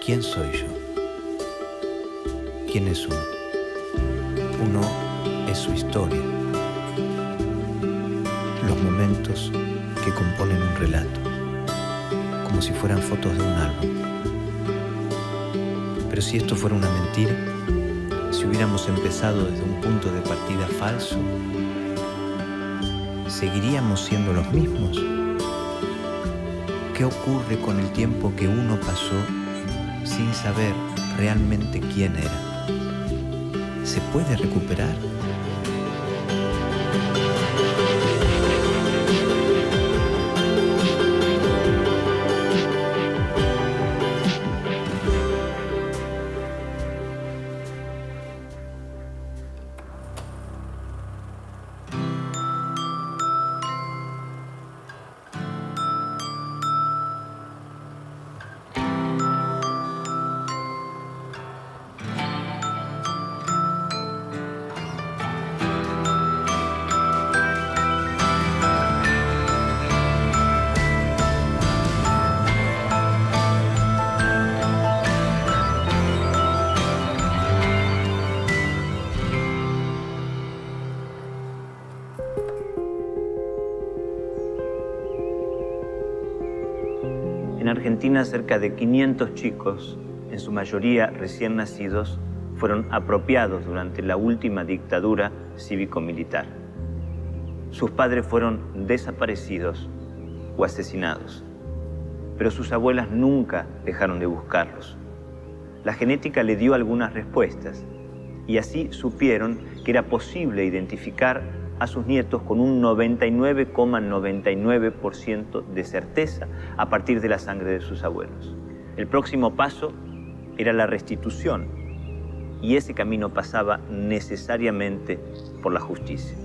¿Quién soy yo? ¿Quién es uno? Uno es su historia, los momentos que componen un relato, como si fueran fotos de un álbum. Pero si esto fuera una mentira, si hubiéramos empezado desde un punto de partida falso, ¿seguiríamos siendo los mismos? ¿Qué ocurre con el tiempo que uno pasó sin saber realmente quién era? ¿Se puede recuperar? En Argentina, cerca de 500 chicos, en su mayoría recién nacidos, fueron apropiados durante la última dictadura cívico-militar. Sus padres fueron desaparecidos o asesinados, pero sus abuelas nunca dejaron de buscarlos. La genética le dio algunas respuestas y así supieron que era posible identificar a sus nietos con un 99,99% de certeza a partir de la sangre de sus abuelos. El próximo paso era la restitución y ese camino pasaba necesariamente por la justicia.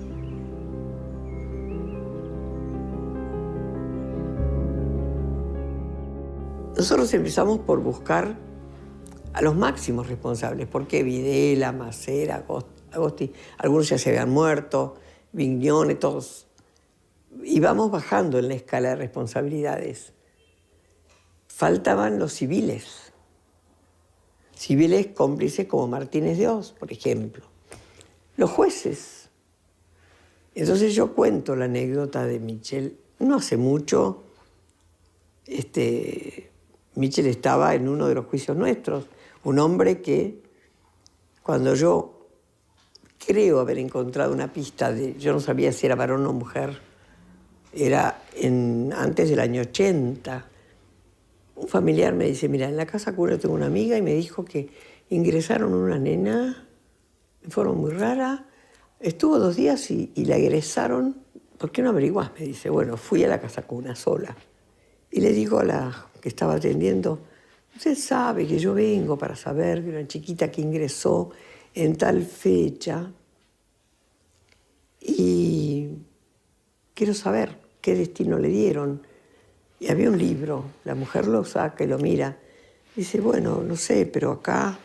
Nosotros empezamos por buscar a los máximos responsables, porque Videla, Macera, Agosti, algunos ya se habían muerto, Vignone, todos. Y vamos bajando en la escala de responsabilidades. Faltaban los civiles. Civiles cómplices como Martínez de Oz, por ejemplo. Los jueces. Entonces yo cuento la anécdota de Michel. No hace mucho, Michel estaba en uno de los juicios nuestros. Un hombre que, cuando yo creo haber encontrado una pista yo no sabía si era varón o mujer, era antes del año 80. Un familiar me dice, mira, en la casa cuna tengo una amiga y me dijo que ingresaron una nena de forma muy rara, estuvo 2 días y la egresaron. ¿Por qué no averiguás? Me dice, bueno, fui a la casa cuna sola. Y le digo a la que estaba atendiendo, usted sabe que yo vengo para saber de una chiquita que ingresó en tal fecha y quiero saber qué destino le dieron. Y había un libro, la mujer lo saca y lo mira. Dice, bueno, no sé, pero acá...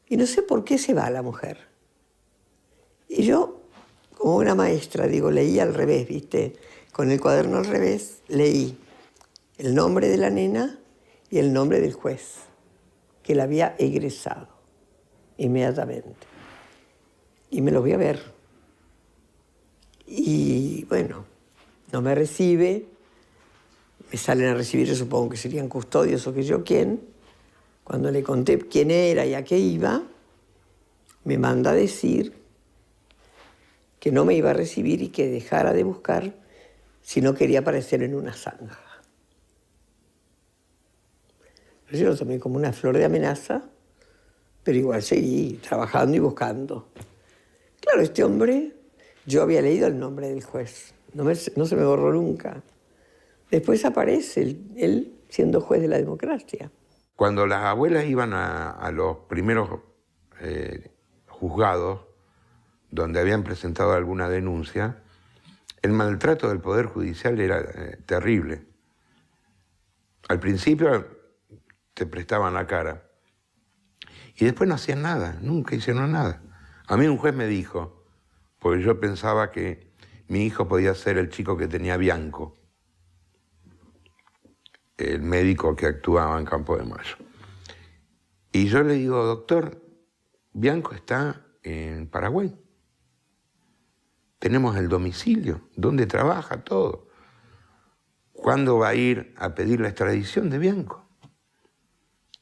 Y no sé por qué se va la mujer. Y yo, como una maestra, digo, leí al revés, ¿viste? Con el cuaderno al revés, leí el nombre de la nena y el nombre del juez, que la había egresado inmediatamente. Y me lo voy a ver. Y bueno, no me recibe, me salen a recibir, yo supongo que serían custodios o que yo quién. Cuando le conté quién era y a qué iba, me manda a decir que no me iba a recibir y que dejara de buscar si no quería aparecer en una zanja. Yo lo tomé como una flor de amenaza, pero igual seguí trabajando y buscando. Claro, este hombre, yo había leído el nombre del juez, no se me borró nunca. Después aparece él siendo juez de la democracia. Cuando las abuelas iban a los primeros juzgados, donde habían presentado alguna denuncia, el maltrato del Poder Judicial era terrible. Al principio te prestaban la cara. Y después no hacían nada, nunca hicieron nada. A mí un juez me dijo, porque yo pensaba que mi hijo podía ser el chico que tenía Bianco, el médico que actuaba en Campo de Mayo. Y yo le digo, doctor, Bianco está en Paraguay. Tenemos el domicilio, dónde trabaja, todo. ¿Cuándo va a ir a pedir la extradición de Bianco?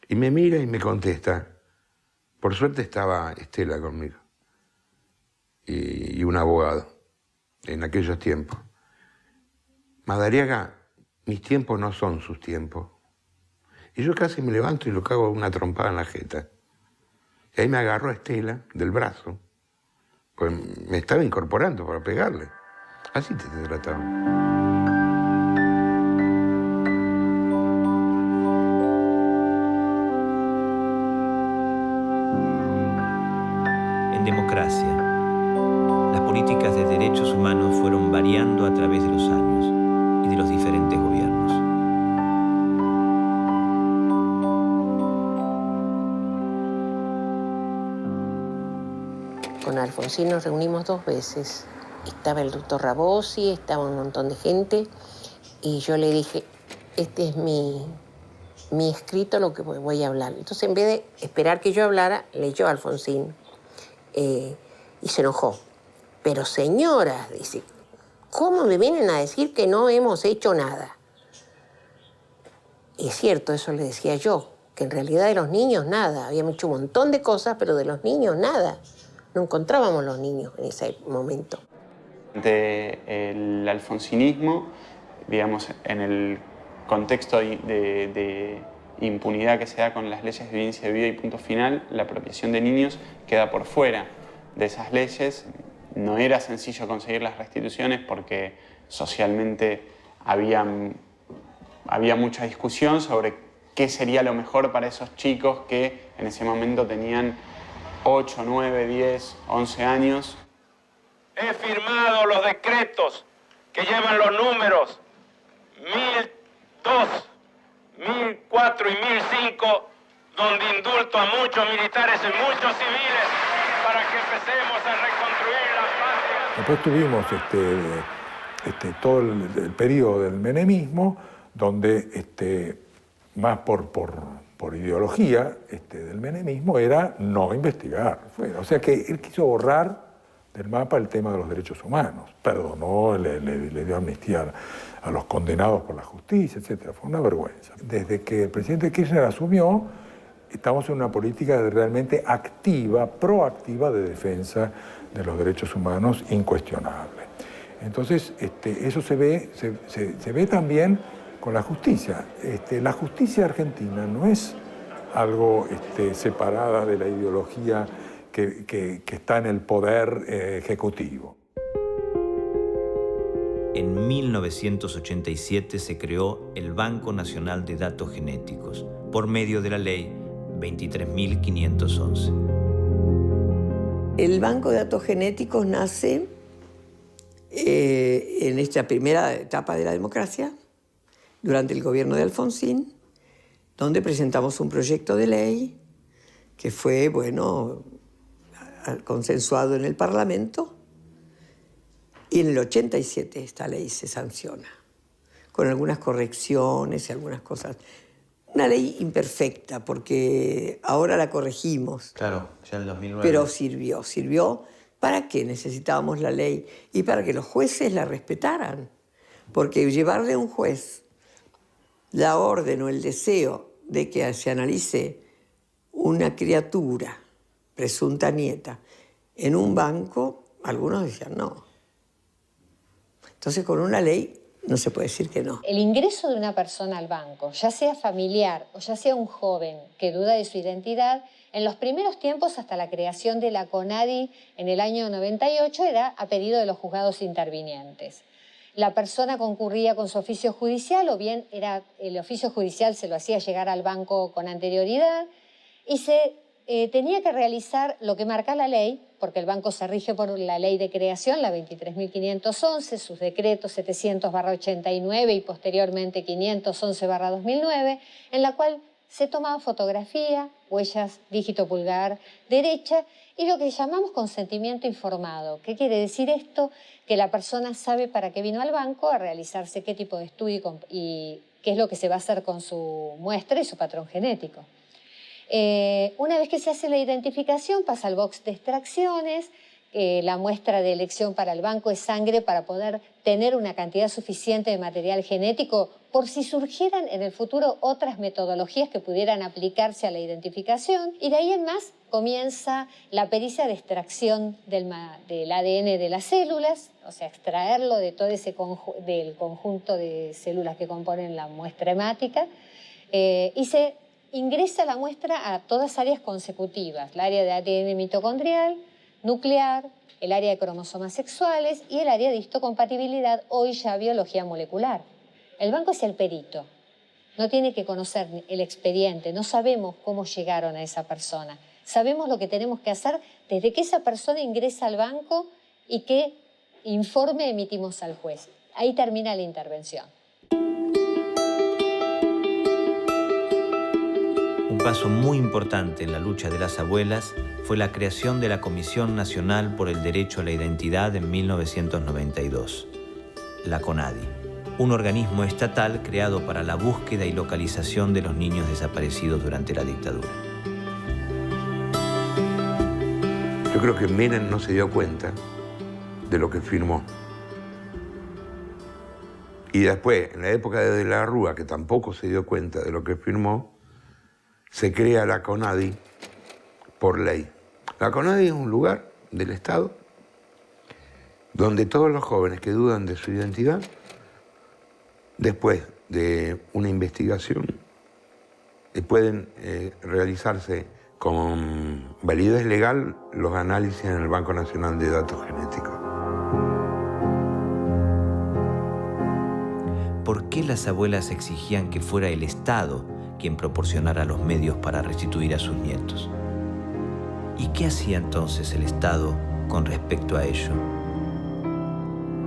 Y me mira y me contesta. Por suerte estaba Estela conmigo y un abogado en aquellos tiempos. Madariaga, mis tiempos no son sus tiempos. Y yo casi me levanto y lo cago una trompada en la jeta. Y ahí me agarró a Estela del brazo, pues me estaba incorporando para pegarle. Así te trataba. En democracia, las políticas de derechos humanos fueron variando a través de los años y de los diferentes gobiernos. Con Alfonsín nos reunimos 2 veces. Estaba el doctor Rabosi, estaba un montón de gente, y yo le dije, este es mi escrito, lo que voy a hablar. Entonces, en vez de esperar que yo hablara, leyó Alfonsín y se enojó. Pero señora, dice, ¿cómo me vienen a decir que no hemos hecho nada? Y es cierto, eso le decía yo, que en realidad de los niños nada. Habíamos hecho un montón de cosas, pero de los niños nada. No encontrábamos los niños en ese momento. El alfonsinismo, digamos, en el contexto de impunidad que se da con las leyes de evidencia de vida y punto final, la apropiación de niños queda por fuera de esas leyes. No era sencillo conseguir las restituciones porque socialmente había mucha discusión sobre qué sería lo mejor para esos chicos que en ese momento tenían 8, 9, 10, 11 años. He firmado los decretos que llevan los números 1002, 1004 y 1005, donde indulto a muchos militares y muchos civiles para que empecemos a reconstruir la patria. Después tuvimos todo el periodo del menemismo, donde más por ideología del menemismo era no investigar. O sea que él quiso borrar del mapa el tema de los derechos humanos. Perdonó, le dio amnistía a los condenados por la justicia, etc. Fue una vergüenza. Desde que el presidente Kirchner asumió, estamos en una política realmente activa, proactiva de defensa de los derechos humanos incuestionable. Entonces, eso se ve también con la justicia. La justicia argentina no es algo separada de la ideología que está en el poder ejecutivo. En 1987 se creó el Banco Nacional de Datos Genéticos por medio de la ley 23.511. El Banco de Datos Genéticos nace en esta primera etapa de la democracia, durante el gobierno de Alfonsín, donde presentamos un proyecto de ley que fue, consensuado en el Parlamento, y en el 87 esta ley se sanciona, con algunas correcciones y algunas cosas. Una ley imperfecta, porque ahora la corregimos. Claro, ya en el 2009. Pero sirvió para que necesitábamos la ley y para que los jueces la respetaran. Porque llevarle a un juez la orden o el deseo de que se analice una criatura, presunta nieta, en un banco, algunos decían no. Entonces, con una ley no se puede decir que no. El ingreso de una persona al banco, ya sea familiar o ya sea un joven que duda de su identidad, en los primeros tiempos, hasta la creación de la CONADI en el año 98, era a pedido de los juzgados intervinientes. La persona concurría con su oficio judicial, o bien el oficio judicial se lo hacía llegar al banco con anterioridad, y se tenía que realizar lo que marca la ley, porque el banco se rige por la ley de creación, la 23.511, sus decretos 700/89 y posteriormente 511/2009, en la cual se tomaba fotografía, huellas, dígito pulgar, derecha, y lo que llamamos consentimiento informado. ¿Qué quiere decir esto? Que la persona sabe para qué vino al banco, a realizarse qué tipo de estudio y qué es lo que se va a hacer con su muestra y su patrón genético. Una vez que se hace la identificación, pasa al box de extracciones. La muestra de elección para el banco es sangre para poder tener una cantidad suficiente de material genético por si surgieran en el futuro otras metodologías que pudieran aplicarse a la identificación. Y de ahí en más comienza la pericia de extracción del ADN de las células, o sea, extraerlo de todo ese del conjunto de células que componen la muestra hemática, y se ingresa la muestra a todas áreas consecutivas, el área de ADN mitocondrial, nuclear, el área de cromosomas sexuales y el área de histocompatibilidad, hoy ya biología molecular. El banco es el perito, no tiene que conocer el expediente, no sabemos cómo llegaron a esa persona. Sabemos lo que tenemos que hacer desde que esa persona ingresa al banco y qué informe emitimos al juez. Ahí termina la intervención. Un paso muy importante en la lucha de las abuelas fue la creación de la Comisión Nacional por el Derecho a la Identidad en 1992, la CONADI, un organismo estatal creado para la búsqueda y localización de los niños desaparecidos durante la dictadura. Yo creo que Menem no se dio cuenta de lo que firmó. Y después, en la época de la Rúa, que tampoco se dio cuenta de lo que firmó, se crea la CONADI por ley. La CONADI es un lugar del Estado donde todos los jóvenes que dudan de su identidad, después de una investigación, pueden realizarse con validez legal los análisis en el Banco Nacional de Datos Genéticos. ¿Por qué las abuelas exigían que fuera el Estado quien proporcionara los medios para restituir a sus nietos? ¿Y qué hacía entonces el Estado con respecto a ello?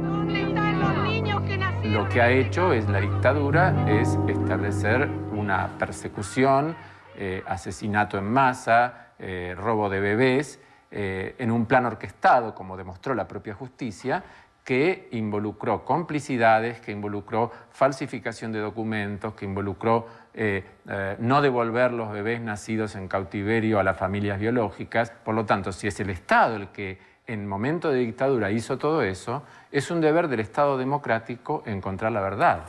¿Dónde están los niños que nacieron? Lo que ha hecho es la dictadura es establecer una persecución, asesinato en masa, robo de bebés, en un plan orquestado, como demostró la propia justicia, que involucró complicidades, que involucró falsificación de documentos, que involucró no devolver los bebés nacidos en cautiverio a las familias biológicas. Por lo tanto, si es el Estado el que en momento de dictadura hizo todo eso, es un deber del Estado democrático encontrar la verdad.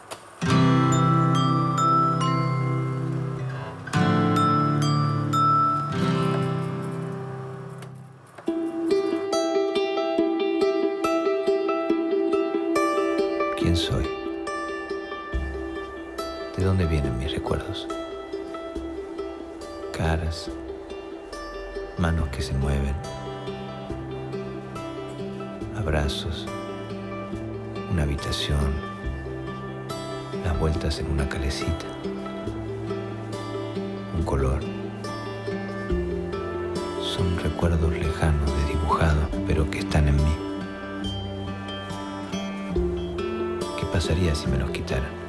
¿Quién soy? ¿De dónde vienen mis recuerdos? Caras, manos que se mueven, abrazos, una habitación, las vueltas en una calecita, un color. Son recuerdos lejanos, desdibujados, pero que están en mí. ¿Qué pasaría si me los quitaran?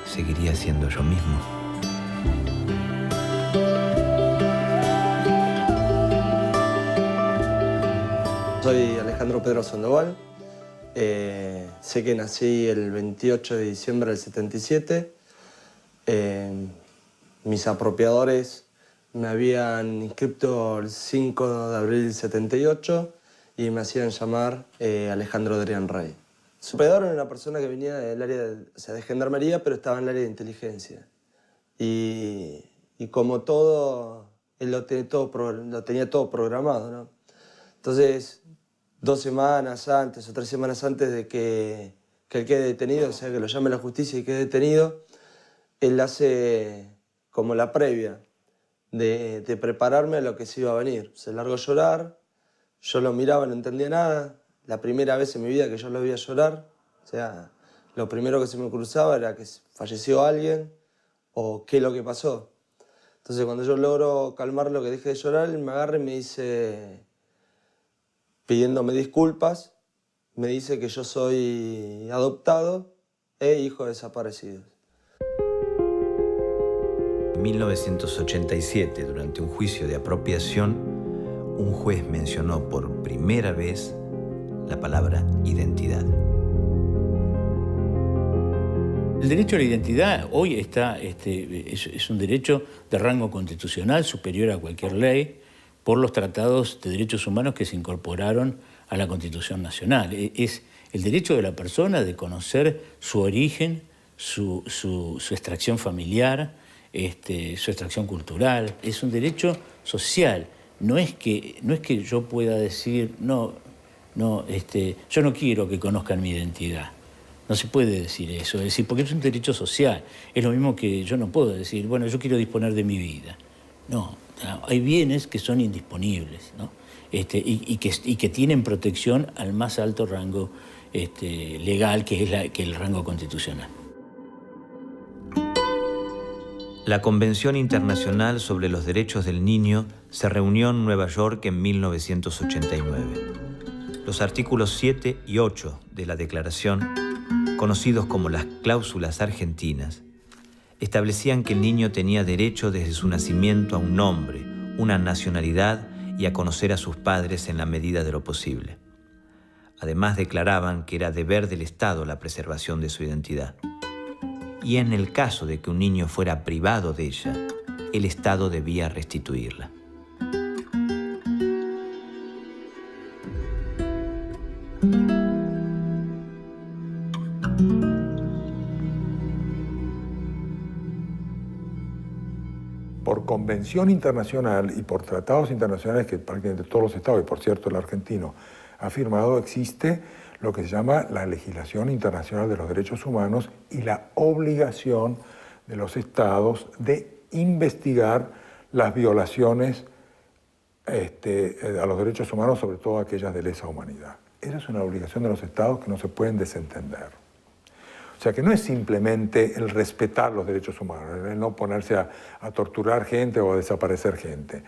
¿Seguiría siendo yo mismo? Soy Alejandro Pedro Sandoval. Sé que nací el 28 de diciembre del 77. Mis apropiadores me habían inscrito el 5 de abril del 78 y me hacían llamar Alejandro Adrián Rey. Su apropiador era una persona que venía del área de gendarmería, pero estaba en el área de inteligencia. Y como todo, él lo tenía todo programado, ¿no? Entonces, 2 semanas antes o 3 semanas antes de que él quede detenido, o sea, que lo llame la justicia y quede detenido, él hace como la previa de prepararme a lo que se iba a venir. Se largó a llorar, yo lo miraba, no entendía nada. La primera vez en mi vida que yo lo veía llorar, o sea, lo primero que se me cruzaba era que falleció alguien o qué es lo que pasó. Entonces, cuando yo logro calmarlo, que deje de llorar, él me agarra y me dice, pidiéndome disculpas, me dice que yo soy adoptado e hijo de desaparecidos. En 1987, durante un juicio de apropiación, un juez mencionó por primera vez la palabra identidad. El derecho a la identidad hoy es un derecho de rango constitucional superior a cualquier ley por los tratados de derechos humanos que se incorporaron a la Constitución Nacional. Es el derecho de la persona de conocer su origen, su extracción familiar, su extracción cultural. Es un derecho social. No es que yo pueda decir, yo no quiero que conozcan mi identidad. No se puede decir eso, porque es un derecho social. Es lo mismo que yo no puedo decir, bueno, yo quiero disponer de mi vida. No, hay bienes que son indisponibles, ¿no? Y que tienen protección al más alto rango legal, que es el rango constitucional. La Convención Internacional sobre los Derechos del Niño se reunió en Nueva York en 1989. Los artículos 7 y 8 de la Declaración, conocidos como las cláusulas argentinas, establecían que el niño tenía derecho desde su nacimiento a un nombre, una nacionalidad y a conocer a sus padres en la medida de lo posible. Además, declaraban que era deber del Estado la preservación de su identidad. Y en el caso de que un niño fuera privado de ella, el Estado debía restituirla. Por convención internacional y por tratados internacionales que prácticamente todos los estados, y por cierto el argentino ha firmado, existe lo que se llama la legislación internacional de los derechos humanos y la obligación de los estados de investigar las violaciones a los derechos humanos, sobre todo aquellas de lesa humanidad. Esa es una obligación de los estados que no se pueden desentender. O sea que no es simplemente el respetar los derechos humanos, el no ponerse a torturar gente o a desaparecer gente.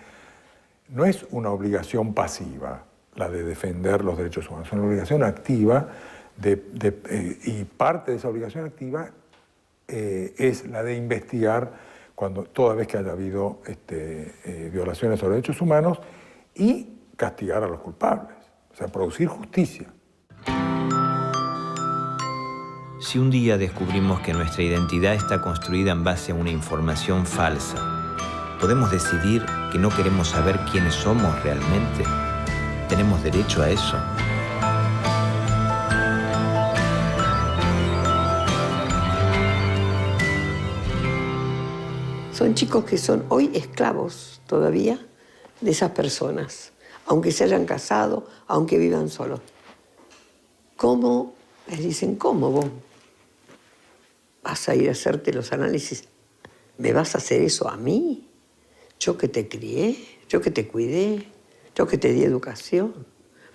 No es una obligación pasiva la de defender los derechos humanos, es una obligación activa y parte de esa obligación activa es la de investigar toda vez que haya habido violaciones a los derechos humanos y castigar a los culpables, o sea, producir justicia. Si un día descubrimos que nuestra identidad está construida en base a una información falsa, ¿podemos decidir que no queremos saber quiénes somos realmente? ¿Tenemos derecho a eso? Son chicos que son hoy esclavos todavía de esas personas, aunque se hayan casado, aunque vivan solos. ¿Cómo? Les dicen, ¿cómo vos vas a ir a hacerte los análisis? ¿Me vas a hacer eso a mí? Yo que te crié, yo que te cuidé, yo que te di educación.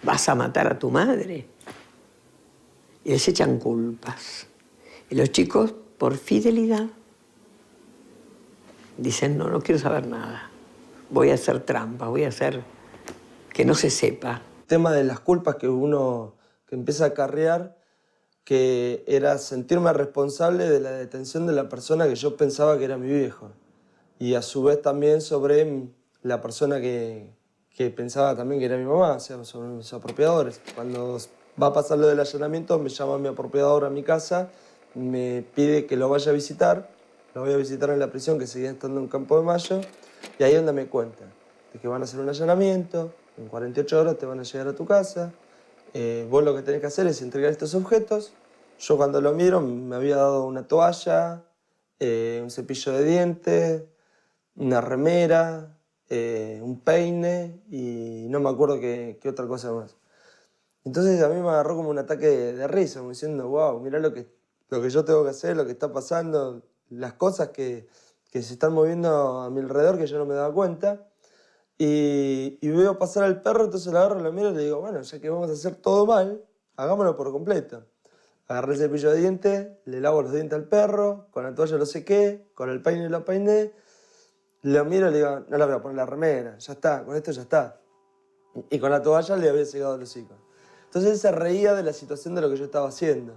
¿Vas a matar a tu madre? Y les echan culpas. Y los chicos, por fidelidad, dicen, no quiero saber nada. Voy a hacer trampa, voy a hacer que no se sepa. El tema de las culpas que uno empieza a acarrear, que era sentirme responsable de la detención de la persona que yo pensaba que era mi viejo. Y a su vez también sobre la persona que pensaba también que era mi mamá, o sea, sobre mis apropiadores. Cuando va a pasar lo del allanamiento, me llama mi apropiador a mi casa, me pide que lo vaya a visitar. Lo voy a visitar en la prisión, que seguía estando en Campo de Mayo, y ahí es donde me cuentan de que van a hacer un allanamiento, en 48 horas te van a llegar a tu casa, vos lo que tenés que hacer es entregar estos objetos. Yo cuando lo miro me había dado una toalla, un cepillo de dientes, una remera, un peine y no me acuerdo qué otra cosa más. Entonces a mí me agarró como un ataque de risa, como diciendo, wow, mirá lo que yo tengo que hacer, lo que está pasando, las cosas que se están moviendo a mi alrededor que yo no me daba cuenta. Y veo pasar al perro, entonces lo agarro, lo miro y le digo, bueno, ya que vamos a hacer todo mal, hagámoslo por completo. Agarré el cepillo de dientes, le lavo los dientes al perro, con la toalla lo sequé, con el peine lo peiné, lo miro y le digo, no le voy a poner la remera, ya está, con esto ya está. Y con la toalla le había secado el hocico. Entonces él se reía de la situación de lo que yo estaba haciendo.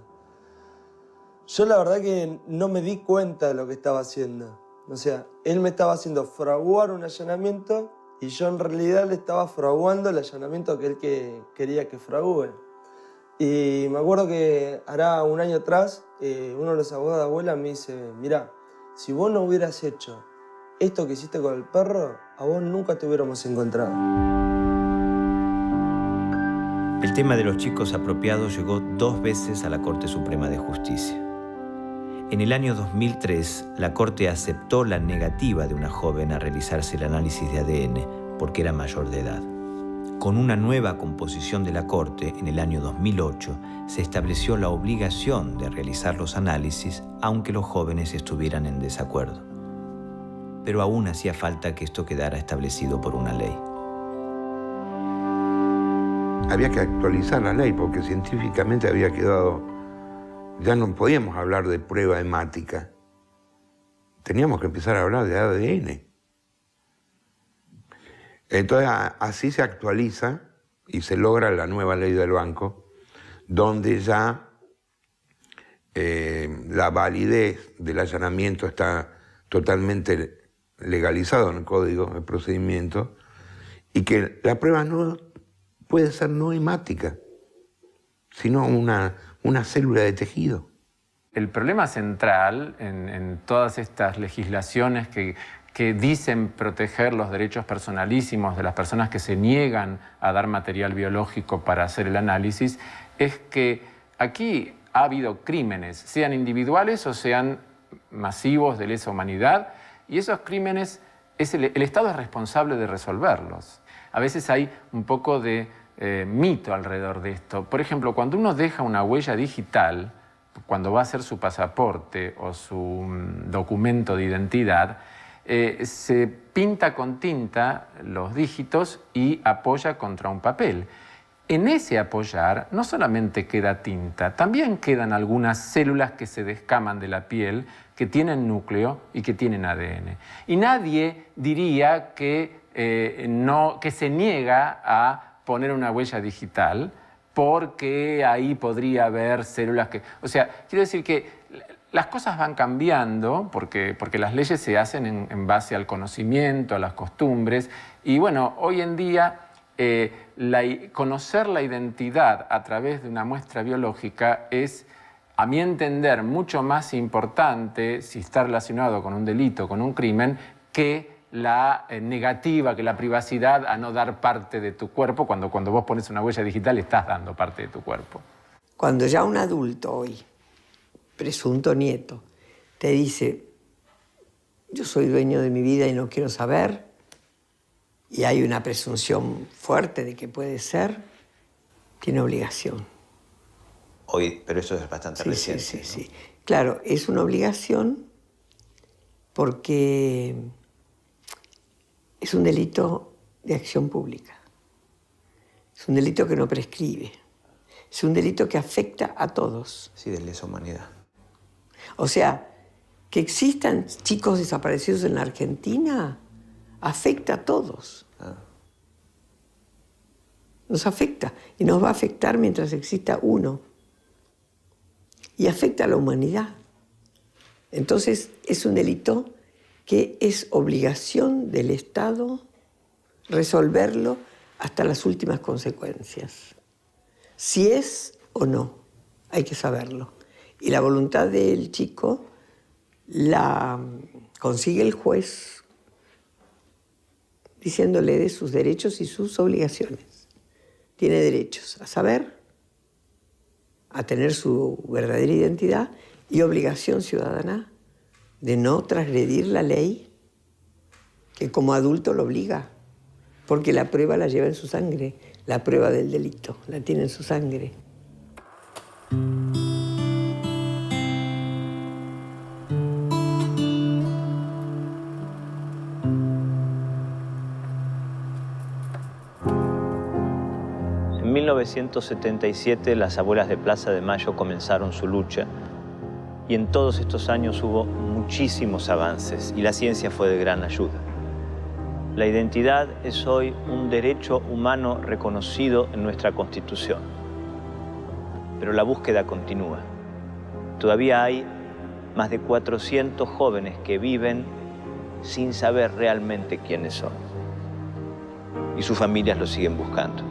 Yo la verdad que no me di cuenta de lo que estaba haciendo. O sea, él me estaba haciendo fraguar un allanamiento y yo en realidad le estaba fraguando el allanamiento que él quería que fragúe. Y me acuerdo que hará un año atrás, uno de los abogados de abuela me dice, mirá, si vos no hubieras hecho esto que hiciste con el perro, a vos nunca te hubiéramos encontrado. El tema de los chicos apropiados llegó 2 veces a la Corte Suprema de Justicia. En el año 2003, la Corte aceptó la negativa de una joven a realizarse el análisis de ADN porque era mayor de edad. Con una nueva composición de la Corte, en el año 2008, se estableció la obligación de realizar los análisis, aunque los jóvenes estuvieran en desacuerdo. Pero aún hacía falta que esto quedara establecido por una ley. Había que actualizar la ley porque científicamente había quedado... Ya no podíamos hablar de prueba hemática. Teníamos que empezar a hablar de ADN. Entonces así se actualiza y se logra la nueva ley del banco, donde ya la validez del allanamiento está totalmente legalizado en el Código de Procedimiento y que la prueba no puede ser no hemática, sino una célula de tejido. El problema central en todas estas legislaciones que dicen proteger los derechos personalísimos de las personas que se niegan a dar material biológico para hacer el análisis, es que aquí ha habido crímenes, sean individuales o sean masivos de lesa humanidad, y esos crímenes, el Estado es responsable de resolverlos. A veces hay un poco de mito alrededor de esto. Por ejemplo, cuando uno deja una huella digital, cuando va a hacer su pasaporte o su documento de identidad, se pinta con tinta los dígitos y apoya contra un papel. En ese apoyar no solamente queda tinta, también quedan algunas células que se descaman de la piel, que tienen núcleo y que tienen ADN. Y nadie diría que se niega a poner una huella digital porque ahí podría haber células que... O sea, quiero decir que las cosas van cambiando porque las leyes se hacen en base al conocimiento, a las costumbres. Y bueno, hoy en día conocer la identidad a través de una muestra biológica es, a mi entender, mucho más importante si está relacionado con un delito, con un crimen, que la negativa, que la privacidad a no dar parte de tu cuerpo. Cuando vos pones una huella digital estás dando parte de tu cuerpo. Cuando ya un adulto hoy, presunto nieto, te dice, yo soy dueño de mi vida y no quiero saber, y hay una presunción fuerte de que puede ser, tiene obligación. Hoy, pero eso es bastante reciente. Sí, ¿no? sí. Claro, es una obligación porque es un delito de acción pública. Es un delito que no prescribe. Es un delito que afecta a todos. Sí, de lesa humanidad. O sea, que existan chicos desaparecidos en la Argentina afecta a todos. Nos afecta y nos va a afectar mientras exista uno. Y afecta a la humanidad. Entonces es un delito que es obligación del Estado resolverlo hasta las últimas consecuencias. Si es o no, hay que saberlo. Y la voluntad del chico la consigue el juez diciéndole de sus derechos y sus obligaciones. Tiene derechos a saber, a tener su verdadera identidad y obligación ciudadana de no transgredir la ley que como adulto lo obliga, porque la prueba la lleva en su sangre, la prueba del delito la tiene en su sangre. En 1977 las abuelas de Plaza de Mayo comenzaron su lucha y en todos estos años hubo muchísimos avances y la ciencia fue de gran ayuda. La identidad es hoy un derecho humano reconocido en nuestra Constitución, pero la búsqueda continúa. Todavía hay más de 400 jóvenes que viven sin saber realmente quiénes son y sus familias los siguen buscando.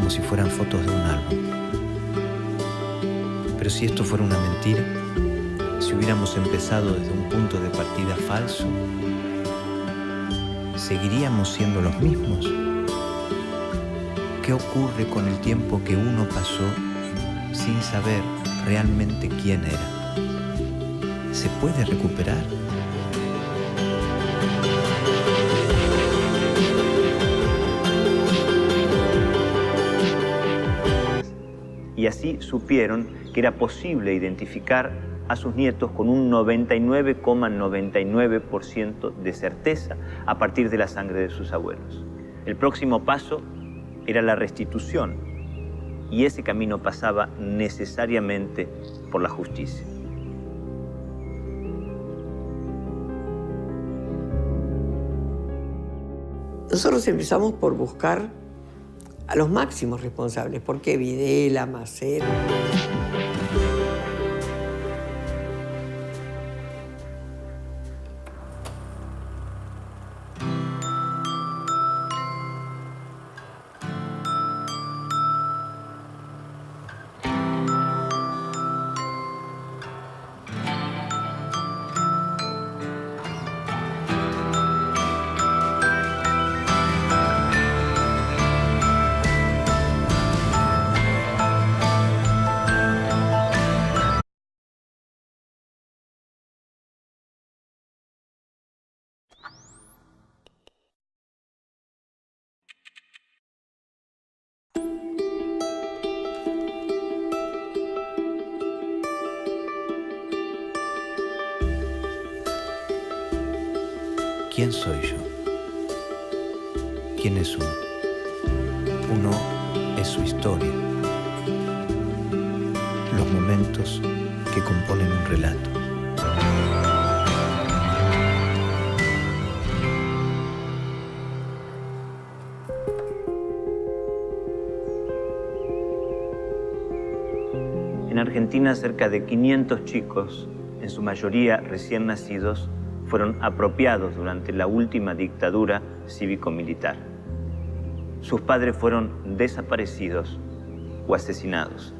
como si fueran fotos de un álbum. Pero si esto fuera una mentira, si hubiéramos empezado desde un punto de partida falso, ¿seguiríamos siendo los mismos? ¿Qué ocurre con el tiempo que uno pasó sin saber realmente quién era? ¿Se puede recuperar? Y así supieron que era posible identificar a sus nietos con un 99,99% de certeza a partir de la sangre de sus abuelos. El próximo paso era la restitución, y ese camino pasaba necesariamente por la justicia. Nosotros empezamos por buscar a los máximos responsables, porque Videla, Macero. ¿Quién soy yo? ¿Quién es uno? Uno es su historia, los momentos que componen un relato. En Argentina, cerca de 500 chicos, en su mayoría recién nacidos, fueron apropiados durante la última dictadura cívico-militar. Sus padres fueron desaparecidos o asesinados,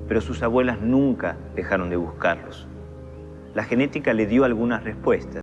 pero sus abuelas nunca dejaron de buscarlos. La genética le dio algunas respuestas.